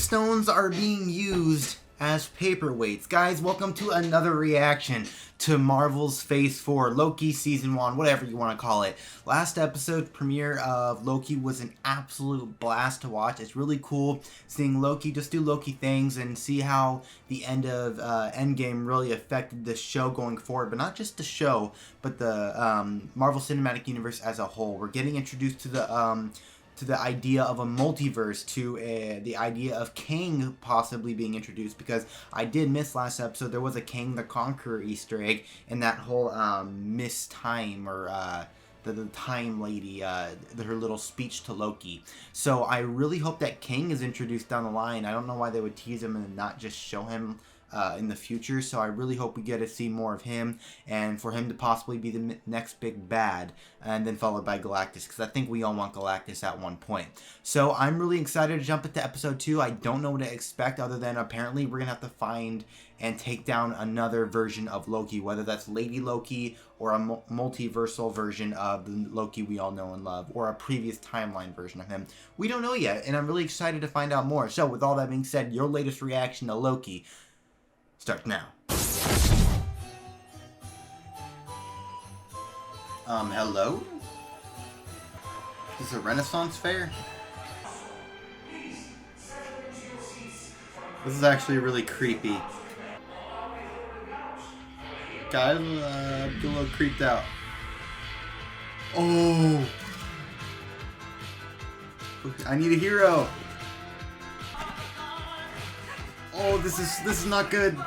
stones are being used as paperweights. Guys, welcome to another reaction to Marvel's Phase 4, Loki Season 1, whatever you want to call it. Last episode premiere of Loki was an absolute blast to watch. It's really cool seeing Loki just do Loki things and see how the end of Endgame really affected the show going forward. But not just the show, but the Marvel Cinematic Universe as a whole. We're getting introduced to the idea of a multiverse, to the idea of Kang possibly being introduced, because I did miss last episode. There was a Kang the Conqueror Easter egg in that whole Miss Time, or the Time Lady, her little speech to Loki. So I really hope that Kang is introduced down the line. I don't know why they would tease him and not just show him in the future, so I really hope we get to see more of him, and for him to possibly be the next big bad, and then followed by Galactus, because I think we all want Galactus at one point. So I'm really excited to jump into episode 2. I don't know what to expect, other than apparently we're going to have to find and take down another version of Loki, whether that's Lady Loki or a multiversal version of the Loki we all know and love, or a previous timeline version of him. We don't know yet, and I'm really excited to find out more. So with all that being said, your latest reaction to Loki starts now. Hello? Is this a Renaissance fair? This is actually really creepy. Guys, I'm a little creeped out. Oh! I need a hero! Oh, this is not good.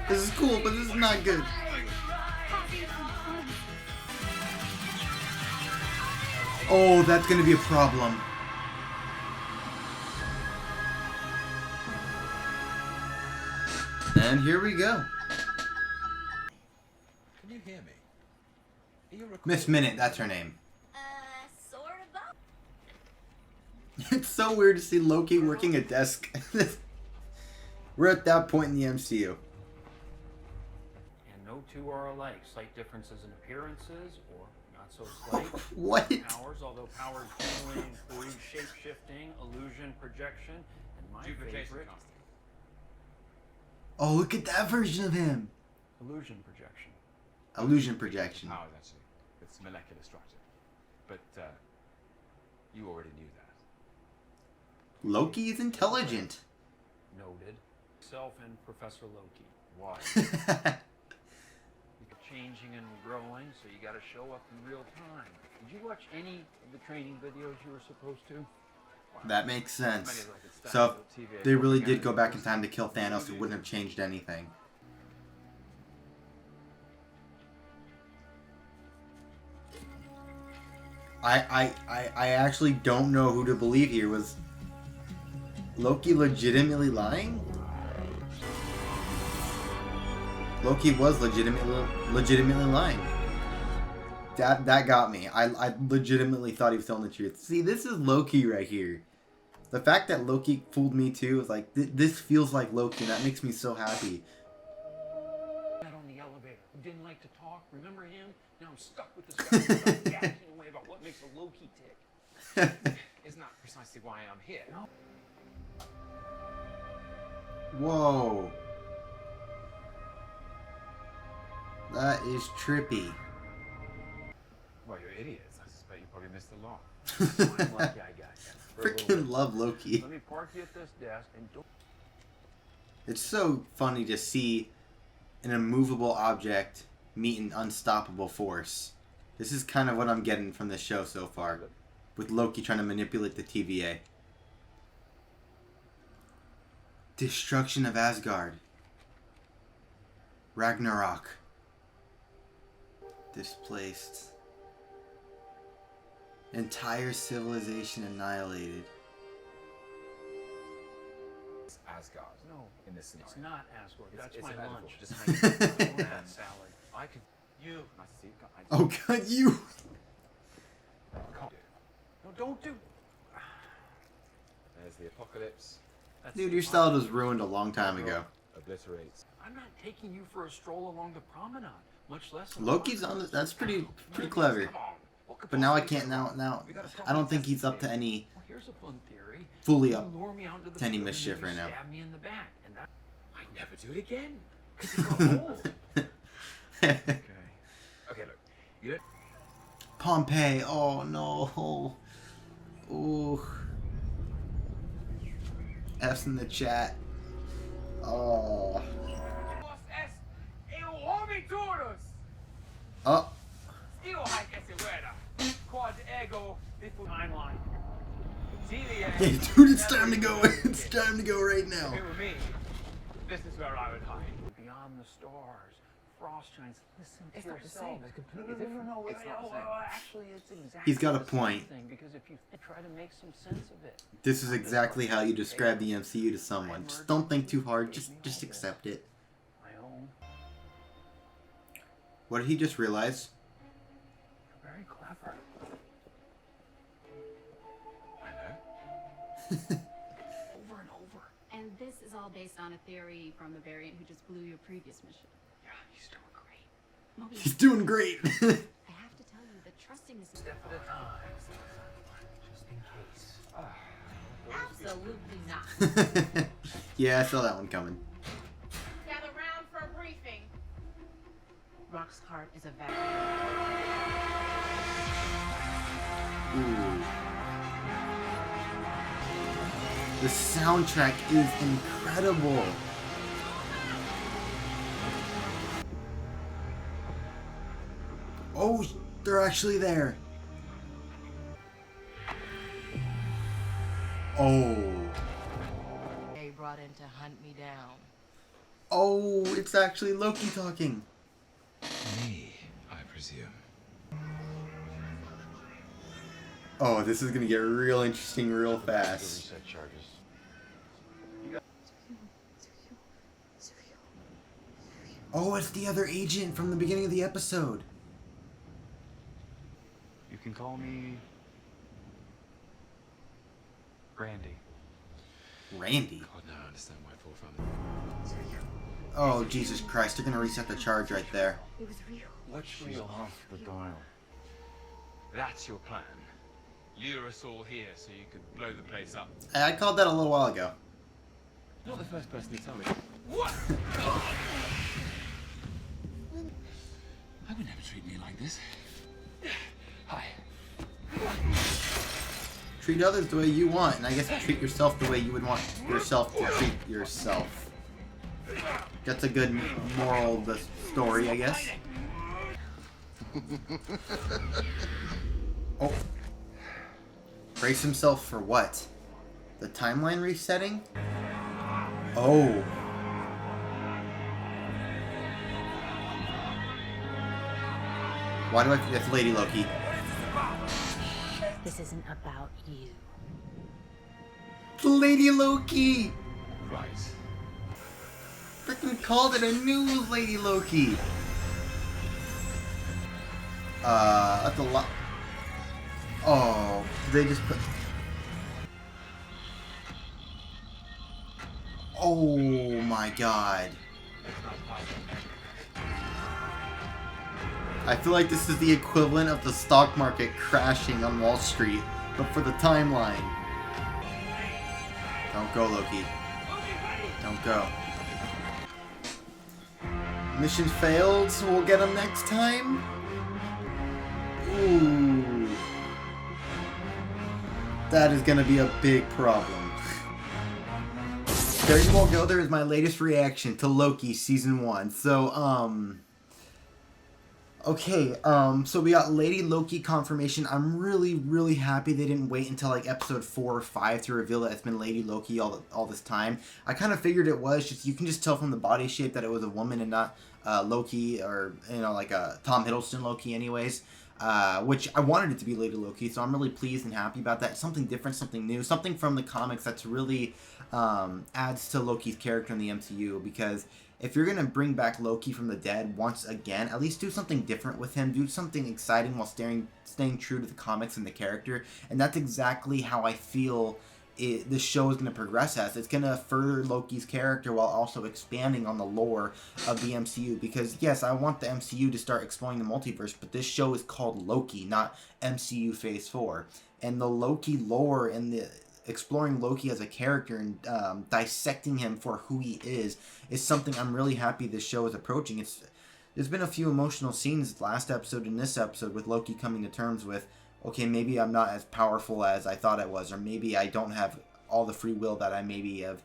This is cool, but this is not good. Oh, that's gonna be a problem. And here we go. Can you hear me? Are you Miss Minute, that's her name. Sort of. It's so weird to see Loki working a desk. We're at that point in the MCU. And no two are alike. Slight differences in appearances, or not so slight. What? Powers, although powers generally include shape-shifting, illusion, projection, and my favorite, Oh, look at that version of him. illusion projection. Illusion projection. Powers, actually. It's molecular structure. But, you already knew that. Loki is intelligent. Noted. Self and Professor Loki. Why? You're changing and growing, so you got to show up in real time. Did you watch any of the training videos you were supposed to? Wow. That makes sense. So if they really did go back in time to kill Thanos, it wouldn't have changed anything. I actually don't know who to believe here. Was Loki legitimately lying? Loki was legitimately lying. That got me. I legitimately thought he was telling the truth. See, this is Loki right here. The fact that Loki fooled me too is like, this feels like Loki, and that makes me so happy. On the elevator, who didn't like to talk. Remember him? Now I'm stuck with this guy who's yakking away about what makes a Loki tick. Isn't that precisely why I'm here? Whoa. That is trippy. Well, you're idiots. I suspect you probably missed a lot. I'm lucky I got you. For a little Freaking bit. love Loki. Let me park you at this desk and don't. It's so funny to see an immovable object meet an unstoppable force. This is kind of what I'm getting from this show so far, with Loki trying to manipulate the TVA. Destruction of Asgard. Ragnarok. Displaced. Entire civilization annihilated. It's Asgard. No, In this scenario. it's not Asgard. That's It's my a metaphor. lunch. Just hang on. I want that salad. I could. You. Nice to see you. Oh god, you! Can't do. No, don't do. There's the apocalypse. That's Dude, your salad was ruined a long time ago. Obliterates. I'm not taking you for a stroll along the promenade, much less. a Loki's walk. on this. That's pretty clever. Come on. What could But now I possibly can't. go wrong? Now We gotta I don't properly think he's up to test the any theory. Well, here's a fun theory. fully You up lure me out into the to any field and mischief then right you now. stab me in the back, and that I never do it again. 'Cause it got old. Okay. Okay, look. You don't. Pompeii. Oh no. Ooh. F's in the chat. Oh. Oh. Timeline. Hey, dude, it's time to go. It's time to go right now. If it were me, this is where I would hide. Beyond the stars, frost shines. Listen to It's not the yourself. same. It's completely different. It's not the same. Actually, it's exactly He's got a the same point. thing, because if you try to make some sense of it. This is exactly how you describe the MCU to someone. Just don't think too hard. Just accept it. My own. What did he just realize? You're very clever. I know. Over and over. And this is all based on a theory from the variant who just blew your previous mission. Yeah, he's doing great. Moby, He's doing great. I have to tell you that trusting this Step at a time. Just in case. absolutely not. Yeah, I saw that one coming. Gather round for a briefing. Rock's heart is a vacuum. Ooh. The soundtrack is incredible. Oh, they're actually there. Oh. They brought in to hunt me down. Oh, it's actually Loki talking. Me, I presume. Oh, this is gonna get real interesting real fast. Reset charges. Oh, it's the other agent from the beginning of the episode. You can call me Randy. Randy. God, now I understand why Paul found it. Oh, Jesus Christ, they're gonna reset the charge right there. It was real. What's real off the dial? That's your plan. Lure us all here so you could blow the place up. I called that a little while ago. Not the first person to tell me. What? I would never treat me like this. Hi. Treat others the way you want, and I guess treat yourself the way you would want yourself to treat yourself. That's a good moral of the story, I guess. Oh. Brace himself for what? The timeline resetting? Oh. Why do I think that's Lady Loki? This isn't about you. Lady Loki! Right. Freaking called it. I knew it was Lady Loki. That's a lot. Oh, they just put. Oh my god. I feel like this is the equivalent of the stock market crashing on Wall Street, but for the timeline. Don't go, Loki. Don't go. Mission failed, so we'll get him next time? Ooh. That is gonna be a big problem. There you all go, there is my latest reaction to Loki Season 1. So, okay, so we got Lady Loki confirmation. I'm really happy they didn't wait until like episode 4 or 5 to reveal that it's been Lady Loki all this time. I kind of figured it was, just you can just tell from the body shape that it was a woman and not Loki, or, you know, like a Tom Hiddleston Loki anyways. Which I wanted it to be Lady Loki, so I'm really pleased and happy about that. Something different, something new, something from the comics that's really adds to Loki's character in the MCU, because if you're going to bring back Loki from the dead once again, at least do something different with him. Do something exciting while staying true to the comics and the character. And that's exactly how I feel this show is going to progress as. It's going to further Loki's character while also expanding on the lore of the MCU. Because, yes, I want the MCU to start exploring the multiverse, but this show is called Loki, not MCU Phase 4. And the Loki lore and the exploring Loki as a character and dissecting him for who he is something I'm really happy this show is approaching. There's been a few emotional scenes last episode and this episode with Loki coming to terms with, okay, maybe I'm not as powerful as I thought I was, or maybe I don't have all the free will that I maybe have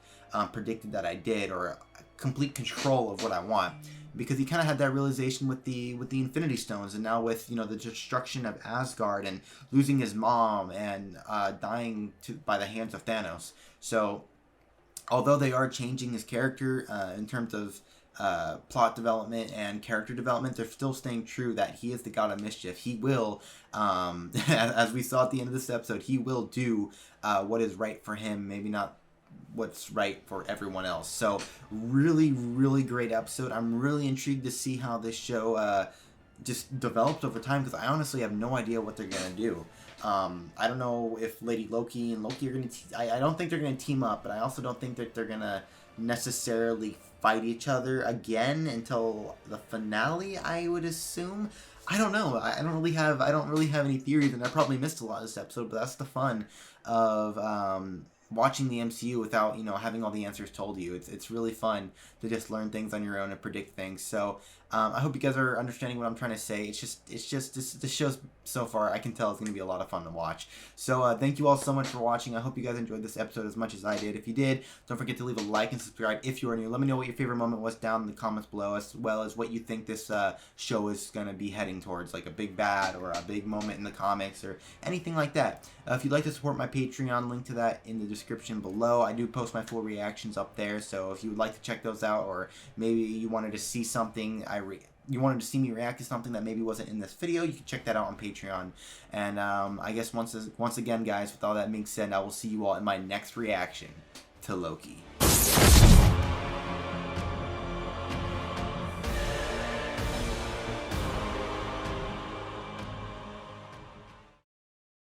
predicted that I did, or complete control of what I want. Because he kind of had that realization with the Infinity Stones, and now with, you know, the destruction of Asgard and losing his mom and dying by the hands of Thanos. So, although they are changing his character in terms of plot development and character development, they're still staying true that he is the god of mischief. He will, as we saw at the end of this episode, he will do what is right for him, maybe not what's right for everyone else. So really, really great episode. I'm really intrigued to see how this show just develops over time, because I honestly have no idea what they're gonna do. I don't know if Lady Loki and Loki are gonna I don't think they're gonna team up, but I also don't think that they're gonna necessarily fight each other again until the finale, I would assume. I don't know. I don't really have any theories, and I probably missed a lot of this episode, but that's the fun of watching the MCU without, you know, having all the answers told to you. It's really fun to just learn things on your own and predict things. So I hope you guys are understanding what I'm trying to say. It's just this show's, so far, I can tell it's going to be a lot of fun to watch. So thank you all so much for watching. I hope you guys enjoyed this episode as much as I did. If you did, don't forget to leave a like and subscribe if you are new. Let me know what your favorite moment was down in the comments below, as well as what you think this show is going to be heading towards, like a big bad or a big moment in the comics or anything like that. If you'd like to support my Patreon, link to that in the description below. I do post my full reactions up there, so if you would like to check those out, or maybe you wanted to see something you wanted to see me react to something that maybe wasn't in this video, you can check that out on Patreon. And I guess once again, guys, with all that being said, I will see you all in my next reaction to Loki.